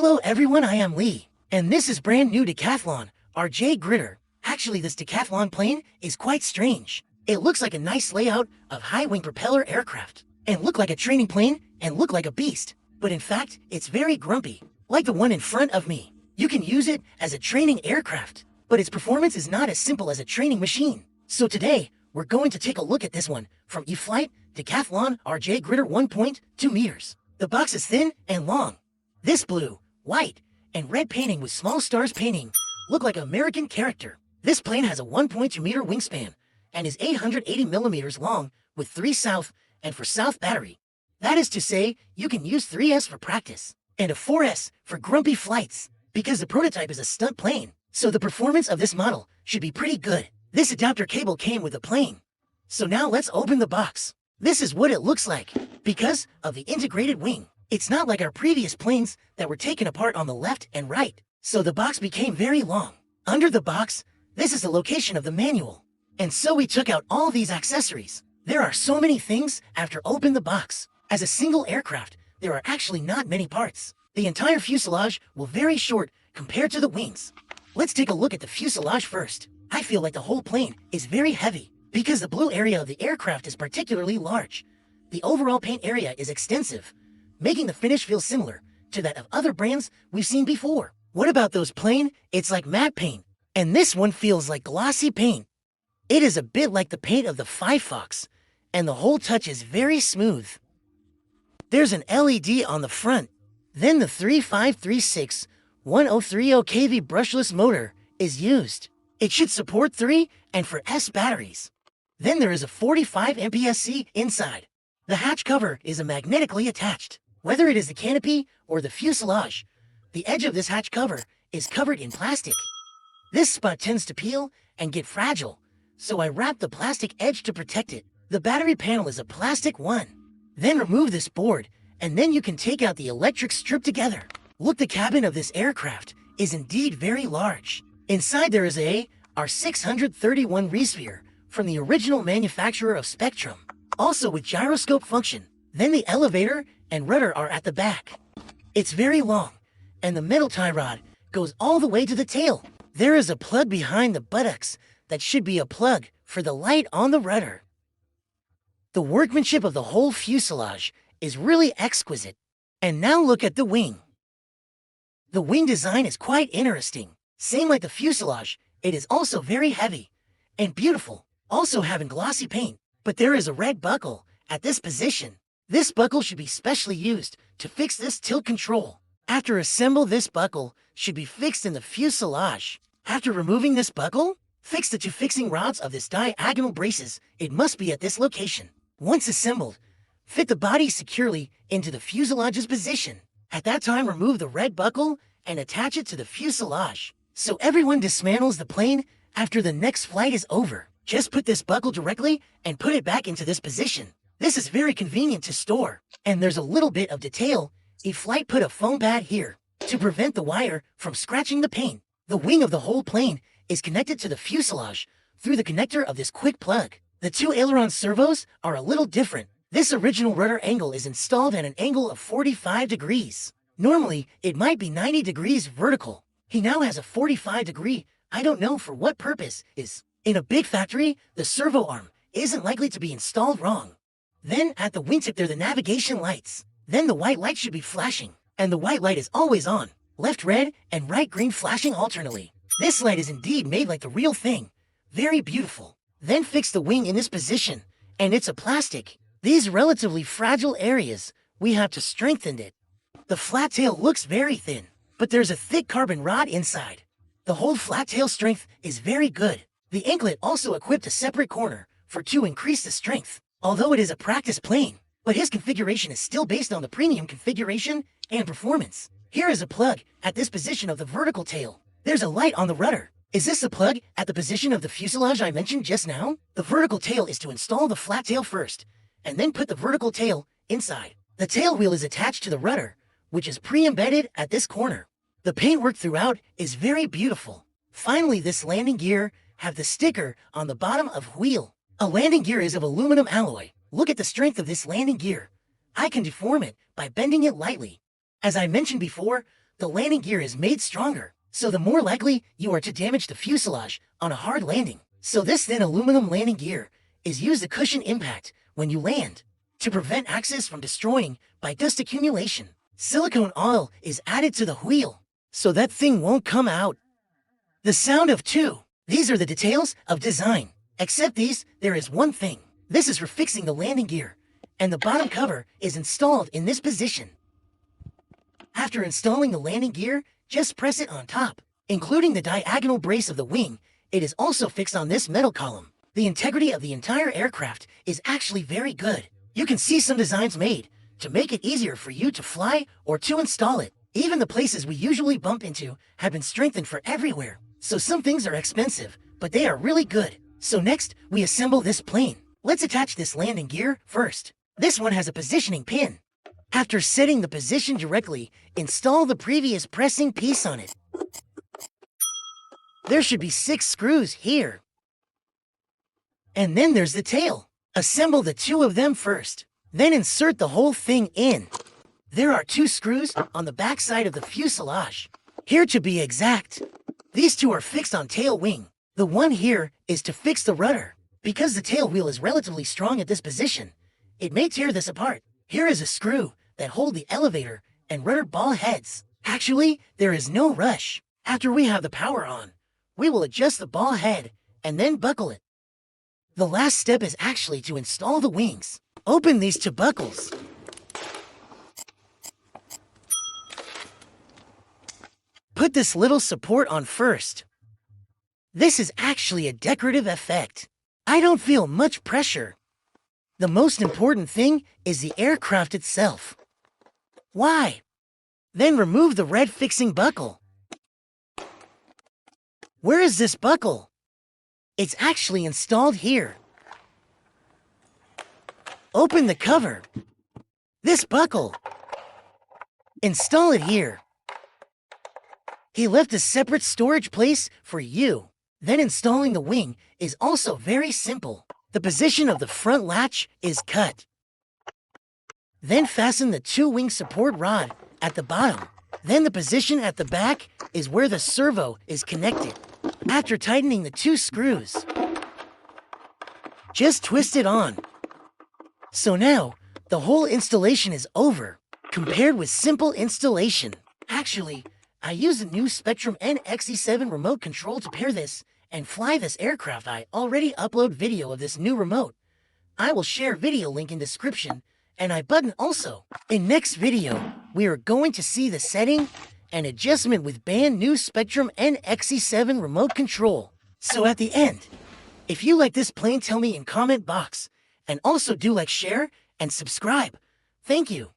Hello everyone, I am Lee, and this is brand new Decathlon RJG Gritter. Actually, this Decathlon plane is quite strange. It looks like a nice layout of high-wing propeller aircraft, and look like a training plane, and look like a beast. But in fact, it's very grumpy, like the one in front of me. You can use it as a training aircraft, but its performance is not as simple as a training machine. So today, we're going to take a look at this one from E-flite Decathlon RJG Gritter 1.2 meters. The box is thin and long. This blue, white, and red painting with small stars painting look like an American character. This plane has a 1.2 meter wingspan and is 880 millimeters long with 3 south and for south battery. That is to say, you can use 3S for practice and a 4S for grumpy flights because the prototype is a stunt plane. So the performance of this model should be pretty good. This adapter cable came with the plane. So now let's open the box. This is what it looks like because of the integrated wing. It's not like our previous planes that were taken apart on the left and right, so the box became very long. Under the box, this is the location of the manual. And so we took out all these accessories. There are so many things after open the box. As a single aircraft, there are actually not many parts. The entire fuselage will very short compared to the wings. Let's take a look at the fuselage first. I feel like the whole plane is very heavy because the blue area of the aircraft is particularly large. The overall paint area is extensive, making the finish feel similar to that of other brands we've seen before. What about those plain? It's like matte paint, and this one feels like glossy paint. It is a bit like the paint of the Firefox, and the whole touch is very smooth. There's an LED on the front. Then the 3536 1030 kV brushless motor is used. It should support 3 and 4S batteries. Then there is a 45 MPSC inside. The hatch cover is magnetically attached. Whether it is the canopy or the fuselage, the edge of this hatch cover is covered in plastic. This spot tends to peel and get fragile, so I wrapped the plastic edge to protect it. The battery panel is a plastic one. Then remove this board, and then you can take out the electric strip together. Look, the cabin of this aircraft is indeed very large. Inside there is a R631 resphere from the original manufacturer of Spectrum, also with gyroscope function. Then the elevator and rudder are at the back. It's very long, and the metal tie rod goes all the way to the tail. There is a plug behind the buttocks that should be a plug for the light on the rudder. The workmanship of the whole fuselage is really exquisite. And now look at the wing. The wing design is quite interesting. Same like the fuselage, it is also very heavy and beautiful, also having glossy paint. But there is a red buckle at this position. This buckle should be specially used to fix this tilt control. After assemble, this buckle should be fixed in the fuselage. After removing this buckle, fix the 2 fixing rods of this diagonal braces. It must be at this location. Once assembled, fit the body securely into the fuselage's position. At that time, remove the red buckle and attach it to the fuselage. So everyone dismantles the plane after the next flight is over. Just put this buckle directly and put it back into this position. This is very convenient to store. And there's a little bit of detail. E-flite put a foam pad here to prevent the wire from scratching the paint. The wing of the whole plane is connected to the fuselage through the connector of this quick plug. The 2 aileron servos are a little different. This original rudder angle is installed at an angle of 45 degrees. Normally, it might be 90 degrees vertical. He now has a 45 degree, I don't know for what purpose, is. In a big factory, the servo arm isn't likely to be installed wrong. Then at the wingtip there are the navigation lights. Then the white light should be flashing, and the white light is always on. Left red and right green flashing alternately. This light is indeed made like the real thing. Very beautiful. Then fix the wing in this position, and it's a plastic. These relatively fragile areas, we have to strengthen it. The flat tail looks very thin, but there's a thick carbon rod inside. The whole flat tail strength is very good. The anklet also equipped a separate corner to increase the strength. Although it is a practice plane, but his configuration is still based on the premium configuration and performance. Here is a plug at this position of the vertical tail. There's a light on the rudder. Is this the plug at the position of the fuselage I mentioned just now? The vertical tail is to install the flat tail first, and then put the vertical tail inside. The tail wheel is attached to the rudder, which is pre-embedded at this corner. The paintwork throughout is very beautiful. Finally, this landing gear have the sticker on the bottom of wheel. A landing gear is of aluminum alloy. Look at the strength of this landing gear. I can deform it by bending it lightly. As I mentioned before, the landing gear is made stronger, so the more likely you are to damage the fuselage on a hard landing. So this thin aluminum landing gear is used to cushion impact when you land, to prevent axis from destroying by dust accumulation. Silicone oil is added to the wheel, so that thing won't come out. The sound of two. These are the details of design. Except these, there is one thing. This is for fixing the landing gear, and the bottom cover is installed in this position. After installing the landing gear, just press it on top. Including the diagonal brace of the wing, it is also fixed on this metal column. The integrity of the entire aircraft is actually very good. You can see some designs made to make it easier for you to fly or to install it. Even the places we usually bump into have been strengthened for everywhere. So some things are expensive, but they are really good. So next, we assemble this plane. Let's attach this landing gear first. This one has a positioning pin. After setting the position directly, install the previous pressing piece on it. There should be 6 screws here. And then there's the tail. Assemble the 2 of them first. Then insert the whole thing in. There are 2 screws on the back side of the fuselage. Here to be exact. These 2 are fixed on tail wing. The one here is to fix the rudder. Because the tail wheel is relatively strong at this position, it may tear this apart. Here is a screw that hold the elevator and rudder ball heads. Actually, there is no rush. After we have the power on, we will adjust the ball head and then buckle it. The last step is actually to install the wings. Open these 2 buckles. Put this little support on first. This is actually a decorative effect. I don't feel much pressure. The most important thing is the aircraft itself. Why? Then remove the red fixing buckle. Where is this buckle? It's actually installed here. Open the cover. This buckle. Install it here. He left a separate storage place for you. Then installing the wing is also very simple. The position of the front latch is cut. Then fasten the 2 wing support rod at the bottom. Then the position at the back is where the servo is connected. After tightening the 2 screws, just twist it on. So now, the whole installation is over, compared with simple installation. Actually, I used a new Spectrum NXE7 remote control to pair this and fly this aircraft. I already upload video of this new remote. I will share video link in description and I button also. In next video, we are going to see the setting and adjustment with brand new Spectrum NXE7 remote control. So at the end, if you like this plane, tell me in comment box, and also do like, share, and subscribe. Thank you.